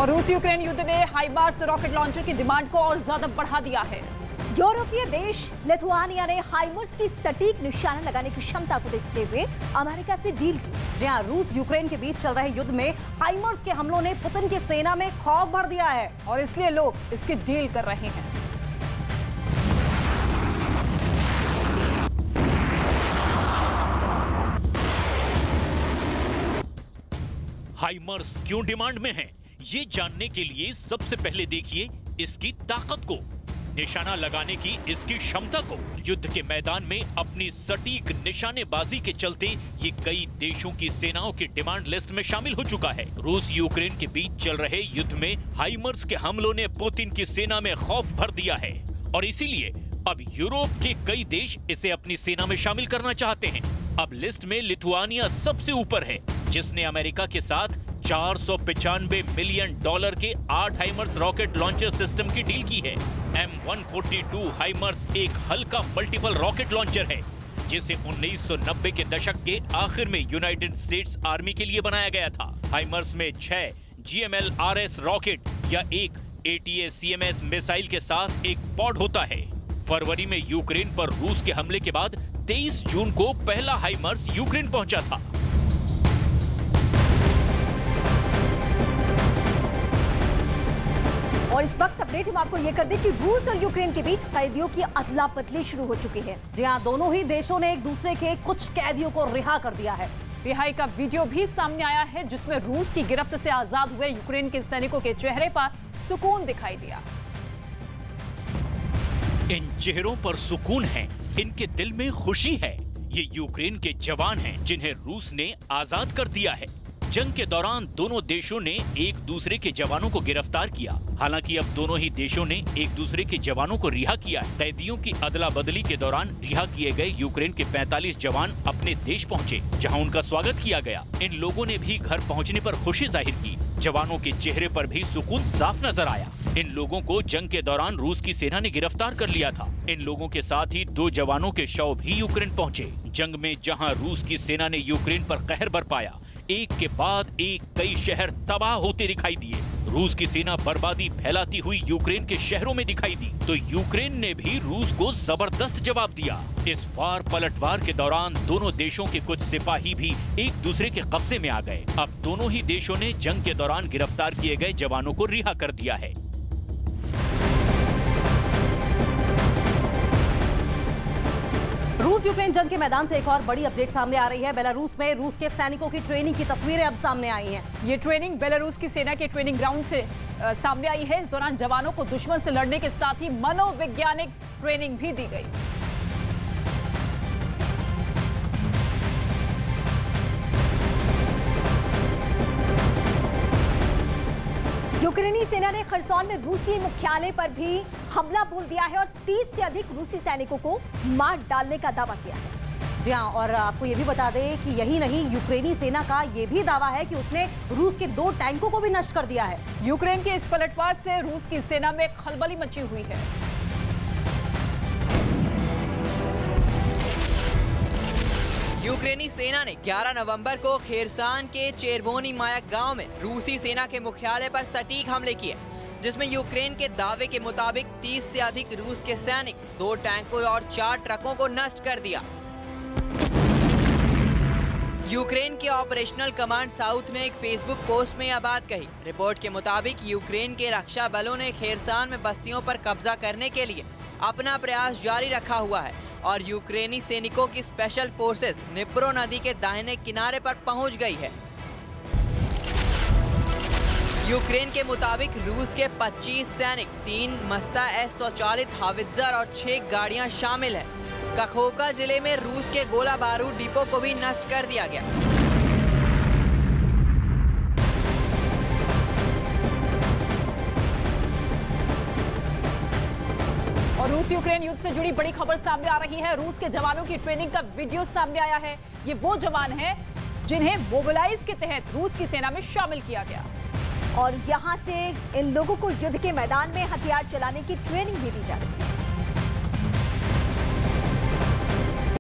और रूस यूक्रेन युद्ध ने हाइमार्स रॉकेट लॉन्चर की डिमांड को और ज्यादा बढ़ा दिया है। यूरोपीय देश लिथुआनिया ने हाइमार्स की सटीक निशाना लगाने की क्षमता को देखते हुए अमेरिका से डील की। जहां रूस यूक्रेन के बीच चल रहे युद्ध में हाइमार्स के हमलों ने पुतिन की सेना में खौफ भर दिया है और इसलिए लोग इसकी डील कर रहे हैं। हाइमार्स क्यों डिमांड में हैं? ये जानने के लिए सबसे पहले देखिए इसकी ताकत को, निशाना लगाने की इसकी क्षमता को। युद्ध के मैदान में अपनी सटीक निशानेबाजी के चलते ये कई देशों की सेनाओं की डिमांड लिस्ट में शामिल हो चुका है। रूस यूक्रेन के बीच चल रहे युद्ध में हाइमार्स के हमलों ने पुतिन की सेना में खौफ भर दिया है और इसीलिए अब यूरोप के कई देश इसे अपनी सेना में शामिल करना चाहते हैं। अब लिस्ट में लिथुआनिया सबसे ऊपर है, जिसने अमेरिका के साथ $495 मिलियन के 8 हाइमार्स रॉकेट लॉन्चर सिस्टम की डील की है। M142 हाइमार्स एक हल्का मल्टीपल रॉकेट लॉन्चर है, जिसे 1990 के दशक के आखिर में यूनाइटेड स्टेट्स आर्मी के लिए बनाया गया था। हाइमार्स में 6 GMLRS रॉकेट या एक ATACMS मिसाइल के साथ एक पॉड होता है। फरवरी में यूक्रेन पर रूस के हमले के बाद 23 जून को पहला हाइमार्स यूक्रेन पहुंचा था। और इस वक्त अपडेट हम आपको ये कर दें कि रूस और यूक्रेन के बीच कैदियों की अदला बदली शुरू हो चुकी है। जी हां, दोनों ही देशों ने एक दूसरे के कुछ कैदियों को रिहा कर दिया है। रिहाई का वीडियो भी सामने आया है, जिसमें रूस की गिरफ्त से आजाद हुए यूक्रेन के सैनिकों के चेहरे पर सुकून दिखाई दिया। इन चेहरों पर सुकून है, इनके दिल में खुशी है। ये यूक्रेन के जवान हैं, जिन्हें रूस ने आजाद कर दिया है। जंग के दौरान दोनों देशों ने एक दूसरे के जवानों को गिरफ्तार किया। हालांकि अब दोनों ही देशों ने एक दूसरे के जवानों को रिहा किया है। कैदियों की अदला बदली के दौरान रिहा किए गए यूक्रेन के 45 जवान अपने देश पहुंचे, जहां उनका स्वागत किया गया। इन लोगों ने भी घर पहुंचने पर खुशी जाहिर की। जवानों के चेहरे पर भी सुकून साफ नजर आया। इन लोगों को जंग के दौरान रूस की सेना ने गिरफ्तार कर लिया था। इन लोगों के साथ ही 2 जवानों के शव भी यूक्रेन पहुंचे। जंग में जहां रूस की सेना ने यूक्रेन पर कहर बरपाया, एक के बाद एक कई शहर तबाह होते दिखाई दिए। रूस की सेना बर्बादी फैलाती हुई यूक्रेन के शहरों में दिखाई दी, तो यूक्रेन ने भी रूस को जबरदस्त जवाब दिया। इस वार पलटवार के दौरान दोनों देशों के कुछ सिपाही भी एक दूसरे के कब्जे में आ गए। अब दोनों ही देशों ने जंग के दौरान गिरफ्तार किए गए जवानों को रिहा कर दिया है। रूस यूक्रेन जंग के मैदान से एक और बड़ी अपडेट सामने आ रही है। बेलारूस में रूस के सैनिकों की ट्रेनिंग की तस्वीरें अब सामने आई हैं। ये ट्रेनिंग बेलारूस की सेना के ट्रेनिंग ग्राउंड से सामने आई है। इस दौरान जवानों को दुश्मन से लड़ने के साथ ही मनोवैज्ञानिक ट्रेनिंग भी दी गई। यूक्रेनी सेना ने खरसोन में रूसी मुख्यालय पर भी हमला बोल दिया है और 30 से अधिक रूसी सैनिकों को मार डालने का दावा किया है। जी हां, और आपको ये भी बता दें कि यही नहीं, यूक्रेनी सेना का ये भी दावा है कि उसने रूस के 2 टैंकों को भी नष्ट कर दिया है। यूक्रेन के इस पलटवार से रूस की सेना में खलबली मची हुई है। यूक्रेनी सेना ने 11 नवंबर को खेरसान के चेरवोनी मायक गांव में रूसी सेना के मुख्यालय पर सटीक हमले किए, जिसमें यूक्रेन के दावे के मुताबिक 30 से अधिक रूस के सैनिक, 2 टैंकों और 4 ट्रकों को नष्ट कर दिया। यूक्रेन के ऑपरेशनल कमांड साउथ ने एक फेसबुक पोस्ट में यह बात कही। रिपोर्ट के मुताबिक यूक्रेन के रक्षा बलों ने खेरसान में बस्तियों पर कब्जा करने के लिए अपना प्रयास जारी रखा हुआ है और यूक्रेनी सैनिकों की स्पेशल फोर्सेस निप्रो नदी के दाहिने किनारे पर पहुंच गई है। यूक्रेन के मुताबिक रूस के 25 सैनिक, 3 मस्ता S-140 हावित्जर और 6 गाड़ियां शामिल है। कखोका जिले में रूस के गोला बारूद डिपो को भी नष्ट कर दिया गया। और रूस यूक्रेन युद्ध से जुड़ी बड़ी खबर सामने आ रही है। रूस के जवानों की ट्रेनिंग का वीडियो सामने आया है। ये वो जवान हैं जिन्हें मोबिलाइज के तहत रूस की सेना में शामिल किया गया और यहां से इन लोगों को युद्ध के मैदान में हथियार चलाने की ट्रेनिंग भी दी जा रही है।